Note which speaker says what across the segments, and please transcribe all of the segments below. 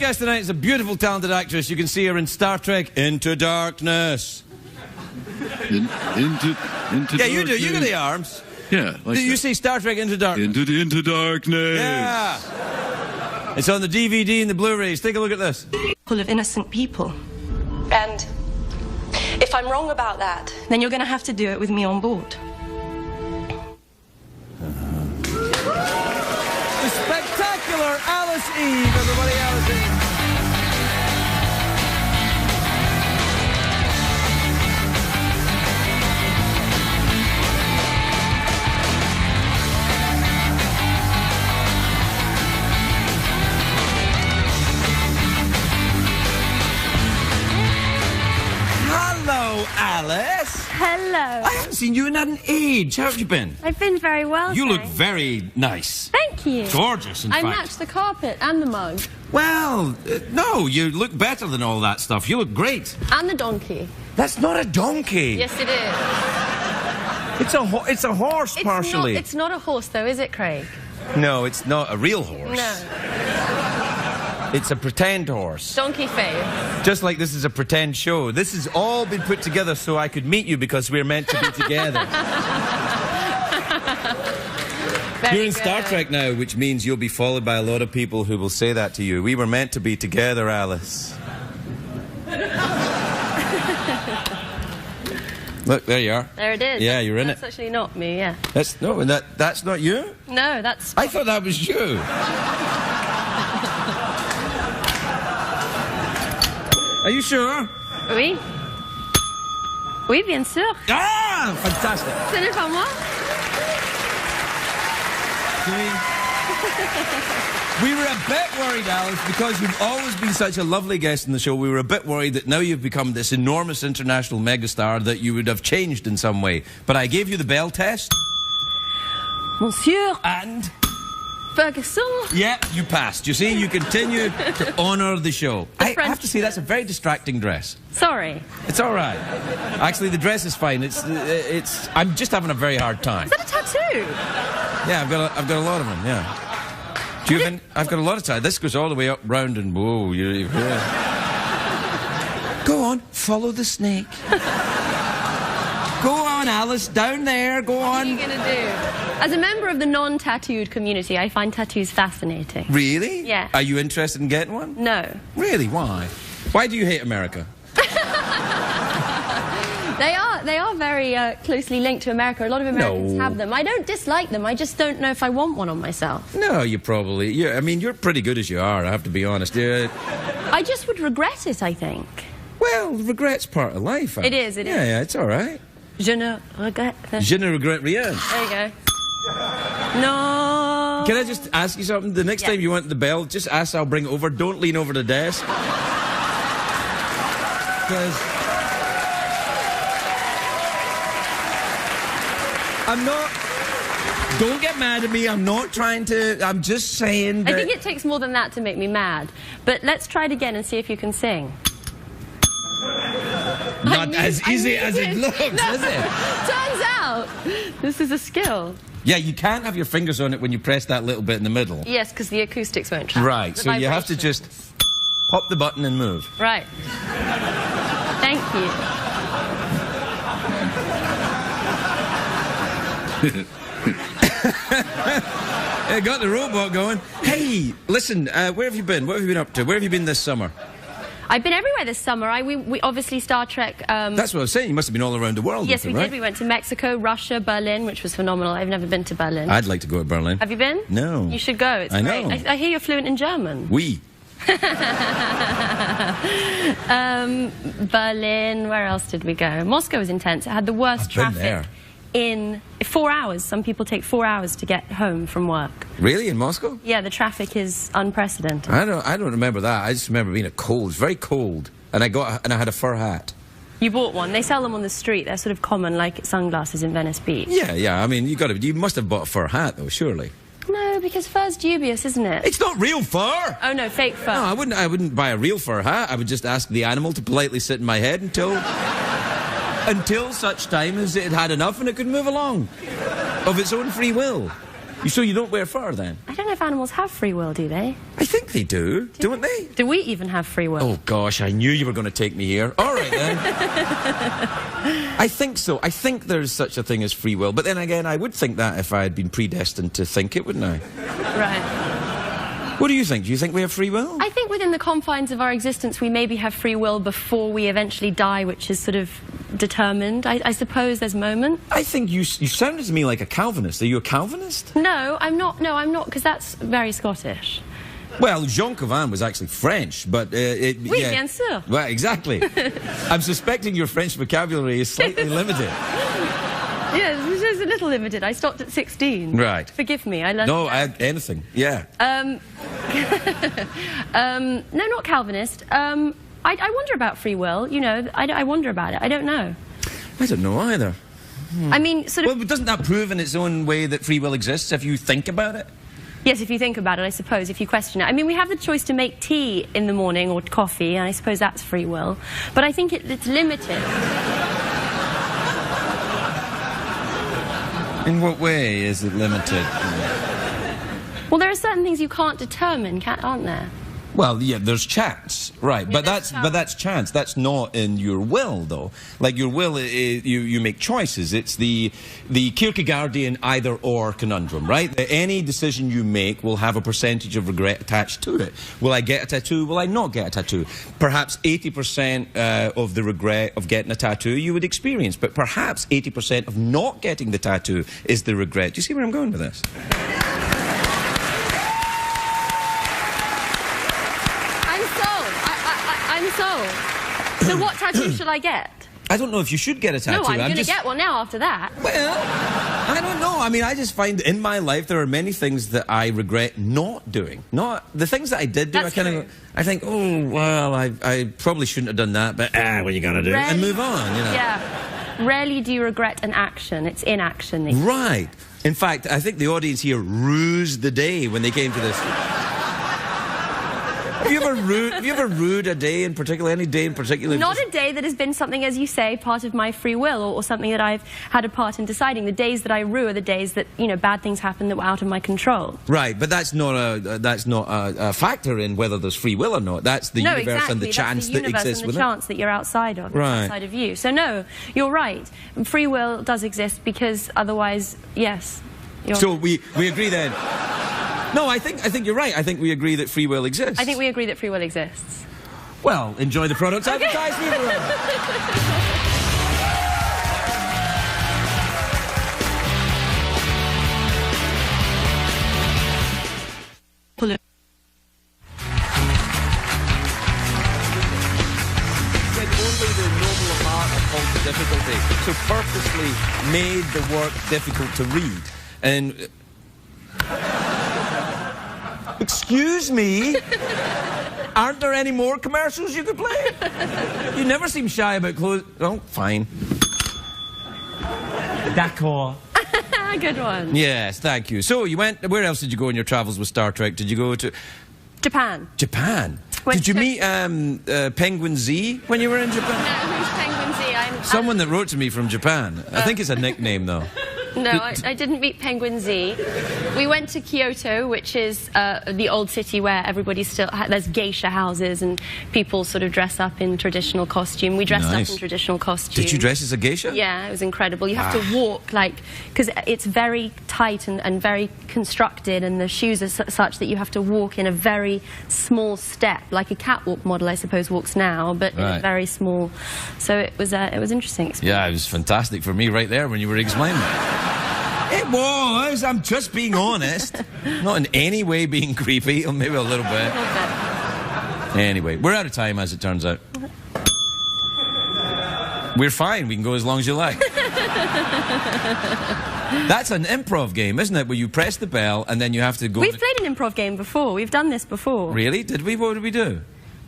Speaker 1: guest tonight is a beautiful, talented actress. You can see her in Star Trek Into Darkness.
Speaker 2: Into
Speaker 1: yeah, you do. You got the arms.
Speaker 2: Yeah. Like
Speaker 1: you see Star Trek Into Darkness?
Speaker 2: Into Darkness.
Speaker 1: Yeah. It's on the DVD and the Blu-rays. Take a look at this.
Speaker 3: Full of innocent people. And if I'm wrong about that, then you're going to have to do it with me on board.
Speaker 1: The spectacular Alice Eve, everybody. Alice Eve. Hello, Alice.
Speaker 4: Hello.
Speaker 1: I haven't seen you in an age. How have you been?
Speaker 4: I've been very well.
Speaker 1: You look
Speaker 4: thanks.
Speaker 1: very nice.
Speaker 4: Thank you.
Speaker 1: Gorgeous, in
Speaker 4: I
Speaker 1: fact.
Speaker 4: matched the carpet and the mug.
Speaker 1: Well, no, you look better than all that stuff. You look great.
Speaker 4: And the donkey.
Speaker 1: That's not a donkey.
Speaker 4: Yes, it is.
Speaker 1: It's a horse, partially.
Speaker 4: It's not a horse, though, is it, Craig?
Speaker 1: No, it's not a real horse.
Speaker 4: No.
Speaker 1: It's a pretend horse.
Speaker 4: Donkey face.
Speaker 1: Just like this is a pretend show. This has all been put together so I could meet you because we're meant to be together. You're in Star Trek now, which means you'll be followed by a lot of people who will say that to you. We were meant to be together, Alice. Look, there you are.
Speaker 4: There it is.
Speaker 1: Yeah, you're in
Speaker 4: That's actually not me, yeah.
Speaker 1: That's not you?
Speaker 4: No, that's...
Speaker 1: I thought that was you. Are you sure?
Speaker 4: Oui. Oui, bien sûr.
Speaker 1: Ah, fantastic.
Speaker 4: Ce n'est pas moi.
Speaker 1: We were a bit worried, Alice, because you've always been such a lovely guest in the show. We were a bit worried that now you've become this enormous international megastar that you would have changed in some way. But I gave you the bell test.
Speaker 4: Monsieur.
Speaker 1: And?
Speaker 4: Ferguson.
Speaker 1: Yeah, you passed. You see, you continue to honour the show. I have to say, that's a very distracting dress.
Speaker 4: Sorry.
Speaker 1: It's all right. Actually, the dress is fine. I'm just having a very hard time.
Speaker 4: Is that a tattoo?
Speaker 1: Yeah, I've got a lot of them, yeah. Do you have any? I've got a lot of time. This goes all the way up, round, and whoa. Yeah. Go on, follow the snake. Go on, Alice, down there, go on.
Speaker 4: What are you going to do? As a member of the non-tattooed community, I find tattoos fascinating.
Speaker 1: Really?
Speaker 4: Yeah.
Speaker 1: Are you interested in getting one?
Speaker 4: No.
Speaker 1: Really? Why? Why do you hate America?
Speaker 4: They are very closely linked to America. A lot of Americans have them. I don't dislike them. I just don't know if I want one on myself.
Speaker 1: No, you probably... Yeah, I mean, you're pretty good as you are, I have to be honest.
Speaker 4: I just would regret it, I think.
Speaker 1: Well, regret's part of life.
Speaker 4: It is, it is.
Speaker 1: Yeah, it's all right.
Speaker 4: Je ne regrette...
Speaker 1: Je ne regrette rien.
Speaker 4: There you go. No.
Speaker 1: Can I just ask you something? The next time you want the bell, just ask, I'll bring it over. Don't lean over the desk. Because... I'm not... Don't get mad at me. I'm not trying to... I'm just saying that...
Speaker 4: I think it takes more than that to make me mad. But let's try it again and see if you can sing.
Speaker 1: Not as easy as it looks, is it?
Speaker 4: Turns out, this is a skill.
Speaker 1: Yeah, you can't have your fingers on it when you press that little bit in the middle.
Speaker 4: Yes, because the acoustics won't travel.
Speaker 1: Right, so you have to just pop the button and move.
Speaker 4: Right. Thank you.
Speaker 1: I got the robot going. Hey, listen, where have you been? What have you been up to? Where have you been this summer?
Speaker 4: I've been everywhere this summer. We obviously Star Trek...
Speaker 1: That's what I was saying. You must have been all around the world.
Speaker 4: Yes, we
Speaker 1: right?
Speaker 4: did. We went to Mexico, Russia, Berlin, which was phenomenal. I've never been to Berlin.
Speaker 1: I'd like to go to Berlin.
Speaker 4: Have you been?
Speaker 1: No.
Speaker 4: You should go. It's
Speaker 1: I
Speaker 4: great.
Speaker 1: know.
Speaker 4: I hear you're fluent in German.
Speaker 1: Oui.
Speaker 4: Berlin, where else did we go? Moscow was intense. It had the worst traffic.
Speaker 1: There.
Speaker 4: In 4 hours. Some people take 4 hours to get home from work.
Speaker 1: Really? In Moscow?
Speaker 4: Yeah, the traffic is unprecedented.
Speaker 1: I don't remember that. I just remember being cold. It's very cold. And I had a fur hat.
Speaker 4: You bought one. They sell them on the street. They're sort of common, like sunglasses in Venice Beach.
Speaker 1: Yeah. I mean, you must have bought a fur hat, though, surely.
Speaker 4: No, because fur's dubious, isn't it?
Speaker 1: It's not real fur.
Speaker 4: Oh no, fake fur.
Speaker 1: No, I wouldn't buy a real fur hat. I would just ask the animal to politely sit in my head until such time as it had enough and it could move along of its own free will. So you don't wear fur then?
Speaker 4: I don't know if animals have free will, do they?
Speaker 1: I think they do, don't they?
Speaker 4: Do we even have free will?
Speaker 1: Oh gosh, I knew you were going to take me here. All right then. I think so. I think there's such a thing as free will. But then again, I would think that if I had been predestined to think it, wouldn't I?
Speaker 4: Right.
Speaker 1: What do you think? Do you think we have free will?
Speaker 4: I think within the confines of our existence, we maybe have free will before we eventually die, which is sort of determined. I suppose there's moments.
Speaker 1: I think you sounded to me like a Calvinist. Are you a Calvinist?
Speaker 4: No, I'm not. No, I'm not, because that's very Scottish.
Speaker 1: Well, Jean Calvin was actually French, but
Speaker 4: Oui,
Speaker 1: yeah.
Speaker 4: bien sûr.
Speaker 1: Well, exactly. I'm suspecting your French vocabulary is slightly limited.
Speaker 4: Yes, it's a little limited. I stopped at 16.
Speaker 1: Right.
Speaker 4: Forgive me. I learned.
Speaker 1: No, anything. Yeah.
Speaker 4: No, not Calvinist. I wonder about free will. You know, I wonder about it. I don't know.
Speaker 1: I don't know either.
Speaker 4: I mean, sort of.
Speaker 1: Well, doesn't that prove in its own way that free will exists if you think about it?
Speaker 4: Yes, if you think about it, I suppose, if you question it. I mean, we have the choice to make tea in the morning or coffee, and I suppose that's free will. But I think it's limited.
Speaker 1: In what way is it limited?
Speaker 4: Well, there are certain things you can't determine, aren't there?
Speaker 1: Well, yeah, there's chance, right? But that's chance. That's not in your will, though. Like your will, you make choices. It's the Kierkegaardian either-or conundrum, right? Any decision you make will have a percentage of regret attached to it. Will I get a tattoo? Will I not get a tattoo? Perhaps 80% of the regret of getting a tattoo you would experience, but perhaps 80% of not getting the tattoo is the regret. Do you see where I'm going with this?
Speaker 4: I'm sold. So what tattoo should I get?
Speaker 1: I don't know if you should get a tattoo.
Speaker 4: No, I'm going to get one now after that.
Speaker 1: Well, I don't know. I mean, I just find in my life there are many things that I regret not doing. Not the things that I did do.
Speaker 4: That's
Speaker 1: I think, oh well, I probably shouldn't have done that. But what you gotta do and move on. You know.
Speaker 4: Yeah. Rarely do you regret an action. It's inaction.
Speaker 1: Right. In fact, I think the audience here rused the day when they came to this. Have you ever rued a day in particular? Any day in particular?
Speaker 4: Not a day that has been something, as you say, part of my free will, or something that I've had a part in deciding. The days that I rue are the days that, you know, bad things happen that were out of my control.
Speaker 1: Right, but that's not a factor in whether there's free will or not. That's the universe
Speaker 4: exactly.
Speaker 1: and the chance that exists
Speaker 4: and
Speaker 1: within.
Speaker 4: the chance that you're outside of,
Speaker 1: right.
Speaker 4: outside of you. So no, you're right. Free will does exist because otherwise, yes.
Speaker 1: So we agree then. No, I think you're right. I think we agree that free will exists.
Speaker 4: I think we agree that free will exists.
Speaker 1: Well, enjoy the products advertised. Only the noble art of difficulty. So purposely made the work difficult to read. And excuse me, aren't there any more commercials you could play? You never seem shy about clothes. Oh, fine. D'accord.
Speaker 4: Good one.
Speaker 1: Yes, thank you. So you went. Where else did you go in your travels with Star Trek? Did you go to
Speaker 4: Japan?
Speaker 1: Japan. Did you meet Penguin Z when you were in Japan?
Speaker 4: No, who's Penguin Z?
Speaker 1: Someone that wrote to me from Japan. I think it's a nickname though.
Speaker 4: No, I didn't meet Penguin Z. We went to Kyoto, which is the old city where everybody still there's geisha houses and people sort of dress up in traditional costume. We dressed up in traditional costume.
Speaker 1: Did you dress as a geisha?
Speaker 4: Yeah, it was incredible. You have to walk because it's very tight and very constructed, and the shoes are such that you have to walk in a very small step, like a catwalk model, I suppose, walks now, but in a very small. So it was interesting experience.
Speaker 1: Yeah, it was fantastic for me right there when you were explaining it. It was. I'm just being honest. Not in any way being creepy, or maybe a little bit. Anyway, we're out of time, as it turns out. We're fine. We can go as long as you like. That's an improv game, isn't it? Where you press the bell and then you have to go...
Speaker 4: We've played an improv game before. We've done this before.
Speaker 1: Really? Did we? What did we do?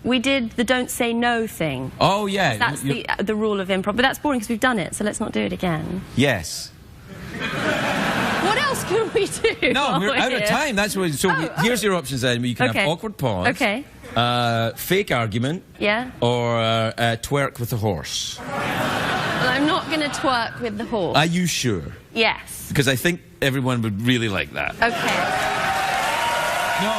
Speaker 4: We did the don't say no thing.
Speaker 1: Oh, yeah.
Speaker 4: That's the rule of improv. But that's boring because we've done it, so let's not do it again.
Speaker 1: Yes.
Speaker 4: What else can we do?
Speaker 1: No, we're out of time. That's what. So here's your options then. You can have awkward pause.
Speaker 4: Okay.
Speaker 1: Fake argument.
Speaker 4: Yeah.
Speaker 1: Or twerk with a horse.
Speaker 4: Well, I'm not going to twerk with the horse.
Speaker 1: Are you sure?
Speaker 4: Yes.
Speaker 1: Because I think everyone would really like that.
Speaker 4: Okay.
Speaker 5: No,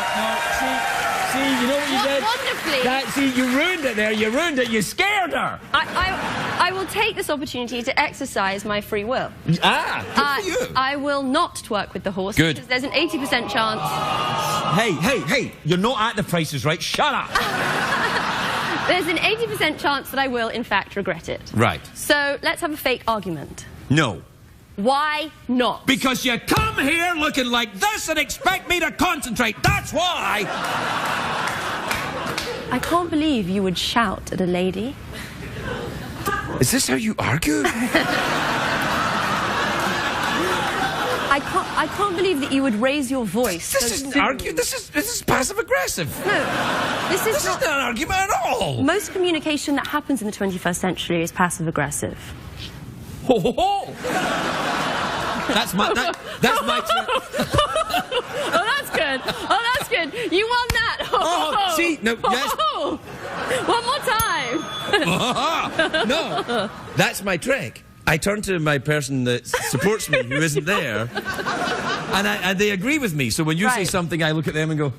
Speaker 5: see, you know what you did?
Speaker 4: Wonderfully.
Speaker 5: See, you ruined it there. You ruined it. You scared her.
Speaker 4: I will take this opportunity to exercise my free will.
Speaker 1: Good for you.
Speaker 4: I will not twerk with the horse.
Speaker 1: Good.
Speaker 4: Because there's an 80% chance.
Speaker 5: Hey, you're not at the prices right. Shut up.
Speaker 4: There's an 80% chance that I will, in fact, regret it.
Speaker 1: Right.
Speaker 4: So let's have a fake argument.
Speaker 1: No.
Speaker 4: Why not?
Speaker 5: Because you come here looking like this and expect me to concentrate. That's why.
Speaker 4: I can't believe you would shout at a lady.
Speaker 1: Is this how you argue?
Speaker 4: I can't believe that you would raise your voice.
Speaker 1: This isn't argue. This is passive aggressive.
Speaker 4: No, this is
Speaker 1: Not an argument at all.
Speaker 4: Most communication that happens in the 21st century is passive aggressive.
Speaker 5: Ho, ho, ho. That's my trick.
Speaker 4: Oh, that's good. Oh, that's good. You won that.
Speaker 1: Oh, see, no, yes.
Speaker 4: One more time.
Speaker 1: No, that's my trick. I turn to my person that supports me, who isn't there, and they agree with me. So when you say something, I look at them and go,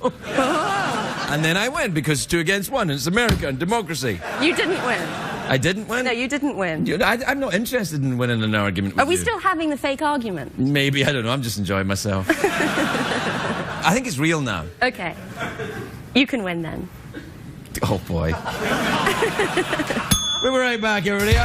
Speaker 1: and then I win, because 2 against 1, and it's America and democracy.
Speaker 4: You didn't win.
Speaker 1: I didn't win?
Speaker 4: No, you didn't win.
Speaker 1: I'm not interested in winning an argument with you.
Speaker 4: Are we still having the fake argument?
Speaker 1: Maybe, I don't know, I'm just enjoying myself. I think it's real now.
Speaker 4: Okay. You can win then.
Speaker 1: Oh boy. We'll be right back, everybody.